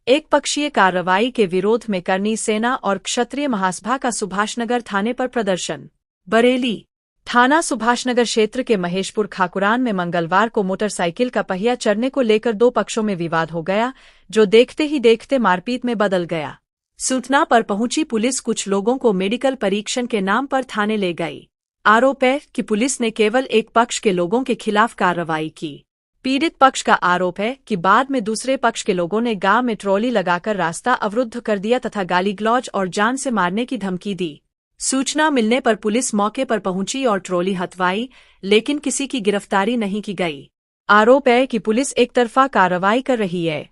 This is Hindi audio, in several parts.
एक पक्षीय कार्रवाई के विरोध में करनी सेना और क्षत्रिय महासभा का सुभाषनगर थाने पर प्रदर्शन। बरेली थाना सुभाषनगर क्षेत्र के महेशपुर खाकुरान में मंगलवार को मोटरसाइकिल का पहिया चढ़ने को लेकर दो पक्षों में विवाद हो गया, जो देखते ही देखते मारपीट में बदल गया। सूचना पर पहुंची पुलिस कुछ लोगों को मेडिकल परीक्षण के नाम पर थाने ले गई। आरोप है कि पुलिस ने केवल एक पक्ष के लोगों के खिलाफ कार्रवाई की। पीड़ित पक्ष का आरोप है कि बाद में दूसरे पक्ष के लोगों ने गांव में ट्रॉली लगाकर रास्ता अवरुद्ध कर दिया तथा गाली गलौज और जान से मारने की धमकी दी। सूचना मिलने पर पुलिस मौके पर पहुंची और ट्रॉली हटवाई, लेकिन किसी की गिरफ्तारी नहीं की गई। आरोप है कि पुलिस एकतरफा कार्रवाई कर रही है।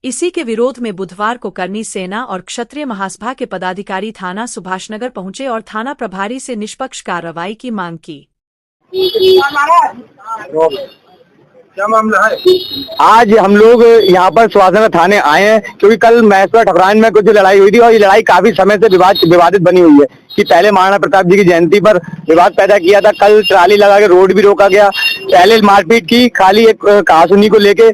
इसी के विरोध में बुधवार को करनी सेना और क्षत्रिय महासभा के पदाधिकारी थाना सुभाषनगर पहुंचे और थाना प्रभारी से निष्पक्ष कार्रवाई की मांग की। क्या मामला है? आज हम लोग यहाँ पर सुभाषनगर थाने आए हैं क्योंकि कल महेशपुर ठकुराइन में कुछ लड़ाई हुई थी और ये लड़ाई काफी समय से विवादित बनी हुई है कि पहले महाराणा प्रताप जी की जयंती पर विवाद पैदा किया था। कल ट्राली लगा के रोड भी रोका गया। पहले मारपीट की खाली एक कहासुनी को लेके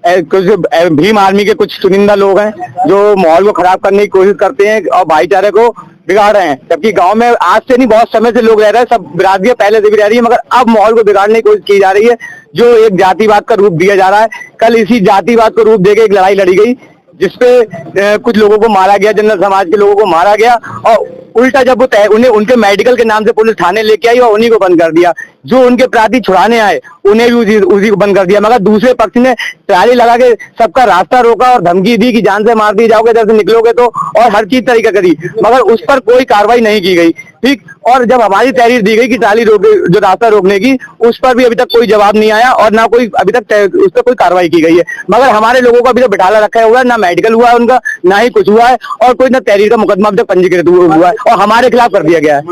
कुछ भीम आर्मी के कुछ चुनिंदा लोग हैं जो माहौल को खराब करने की कोशिश करते हैं और भाईचारे को बिगाड़ रहे हैं। जबकि गांव में आज से नहीं बहुत समय से लोग रह रहे हैं, सब बिरादरियां पहले से भी रह रही है, मगर अब माहौल को बिगाड़ने की कोशिश की जा रही है, जो एक जातिवाद का रूप दिया जा रहा है। कल इसी जातिवाद को रूप देके एक लड़ाई लड़ी गई जिसपे कुछ लोगों को मारा गया, जनरल समाज के लोगों को मारा गया और उल्टा जब वो उन्हें उनके मेडिकल के नाम से पुलिस थाने लेके आई और उन्हीं को बंद कर दिया। जो उनके प्रार्थी छुड़ाने आए उन्हें भी उसी को बंद कर दिया। मगर दूसरे पक्ष ने ट्राली लगा के सबका रास्ता रोका और धमकी दी कि जान से मार दी जाओगे इधर से निकलोगे तो, और हर चीज तरीका करी, मगर उस पर कोई कार्रवाई नहीं की गई। ठीक, और जब हमारी तहरीर दी गई कि ट्राली जो रास्ता रोकने की, उस पर भी अभी तक कोई जवाब नहीं आया और ना कोई अभी तक उस पर कोई कार्रवाई की गई है। मगर हमारे लोगों को अभी तक बिठाला रखा हुआ है, ना मेडिकल हुआ है उनका, ना ही कुछ हुआ है और कोई ना तहरीर का मुकदमा अभी तक पंजीकृत हुआ है और हमारे खिलाफ कर दिया गया है।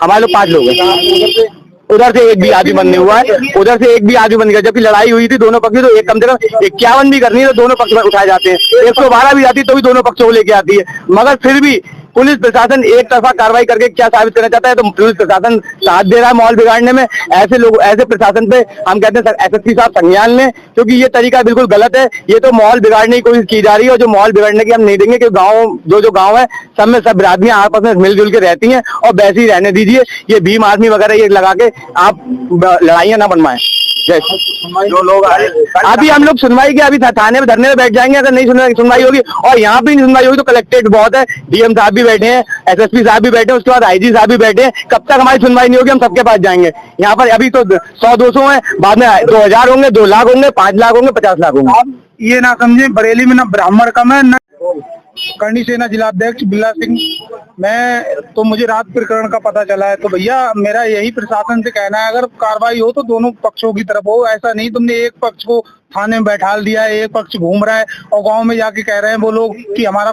हमारे लोग 5 लोग हैं, उधर से एक भी आदमी बंद नहीं हुआ है, उधर से एक भी आदमी बंद गया। जबकि लड़ाई हुई थी दोनों पक्ष तो एक कम से कम 51 भी करनी है तो दोनों पक्ष में उठाए जाते हैं, 112 भी जाती है तो भी दोनों पक्षों को लेके आती है। मगर फिर भी पुलिस प्रशासन एक तरफा कार्रवाई करके क्या साबित करना चाहता है? तो पुलिस प्रशासन साथ दे रहा है माहौल बिगाड़ने में। ऐसे लोग, ऐसे प्रशासन पे हम कहते हैं एसएसपी साहब संज्ञान लें, क्योंकि ये तरीका बिल्कुल गलत है। ये तो माहौल बिगाड़ने की कोशिश की जा रही है और जो माहौल बिगाड़ने की हम नहीं देंगे, कि गाँव जो गाँव है सब में सब बिरादरियां आपस में मिलजुल के रहती हैं और वैसे ही रहने दीजिए। ये भीम आर्मी वगैरह ये लगा के आप लड़ाइयां ना बनवाएं। जो लोग अभी हम लोग सुनवाई के अभी थाने में धरने में बैठ जाएंगे, अगर नहीं सुनवाई होगी और यहाँ भी नहीं सुनवाई होगी तो कलेक्ट्रेट बहुत है, डीएम साहब भी बैठे हैं, एसएसपी साहब भी बैठे हैं, उसके बाद आईजी साहब भी बैठे हैं। कब तक हमारी सुनवाई नहीं होगी हम सबके पास जाएंगे। यहाँ पर अभी तो 100-200 है, बाद में 2000 होंगे, 2 लाख होंगे, 5 लाख होंगे, 50 लाख होंगे। आप ये ना समझे बरेली में ना ब्राह्मण कम है, न करनी सेना जिलाध्यक्ष बिल्ला सिंह। तो मुझे रात प्रकरण का पता चला है, तो भैया मेरा यही प्रशासन से कहना है, अगर कार्रवाई हो तो दोनों पक्षों की तरफ हो। ऐसा नहीं तुमने एक पक्ष को थाने में बैठाल दिया है, एक पक्ष घूम रहा है और गांव में जाके कह रहे हैं वो लोग कि हमारा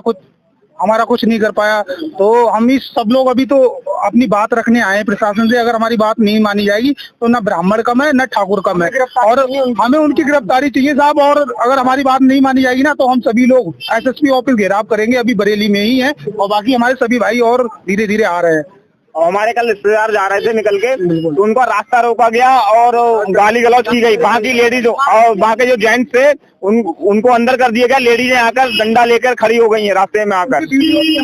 कुछ नहीं कर पाया। तो हम इस सब लोग अभी तो अपनी बात रखने आए प्रशासन से। अगर हमारी बात नहीं मानी जाएगी तो ना ब्राह्मण कम है ना ठाकुर कम है, और हमें उनकी गिरफ्तारी चाहिए साहब। और अगर हमारी बात नहीं मानी जाएगी ना तो हम सभी लोग एसएसपी ऑफिस घेराव करेंगे। अभी बरेली में ही है और बाकी हमारे सभी भाई और धीरे धीरे आ रहे हैं। हमारे कल रिश्तेदार जा रहे थे निकल के, तो उनका रास्ता रोका गया और गाली गलौज की गई। वहाँ की लेडीज और वहाँ के जो जेंट्स थे उनको अंदर कर दिया गया। लेडीज आकर डंडा लेकर खड़ी हो गई है रास्ते में आकर।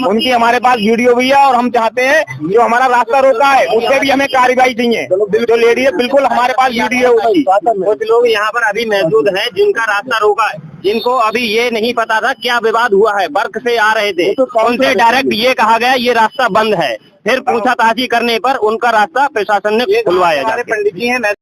उनकी हमारे पास वीडियो भी है और हम चाहते हैं जो हमारा रास्ता रोका है उससे भी हमें कार्रवाई चाहिए। जो लेडीज है बिल्कुल हमारे पास वीडियो है। कुछ लोग यहाँ पर अभी मौजूद हैं जिनका रास्ता रोका है, जिनको अभी ये नहीं पता था क्या विवाद हुआ है। वर्क से आ रहे थे, उनसे डायरेक्ट ये कहा गया ये रास्ता बंद है। फिर पूछताछ करने पर उनका रास्ता प्रशासन ने खुलवाया। पंडित जी हैं।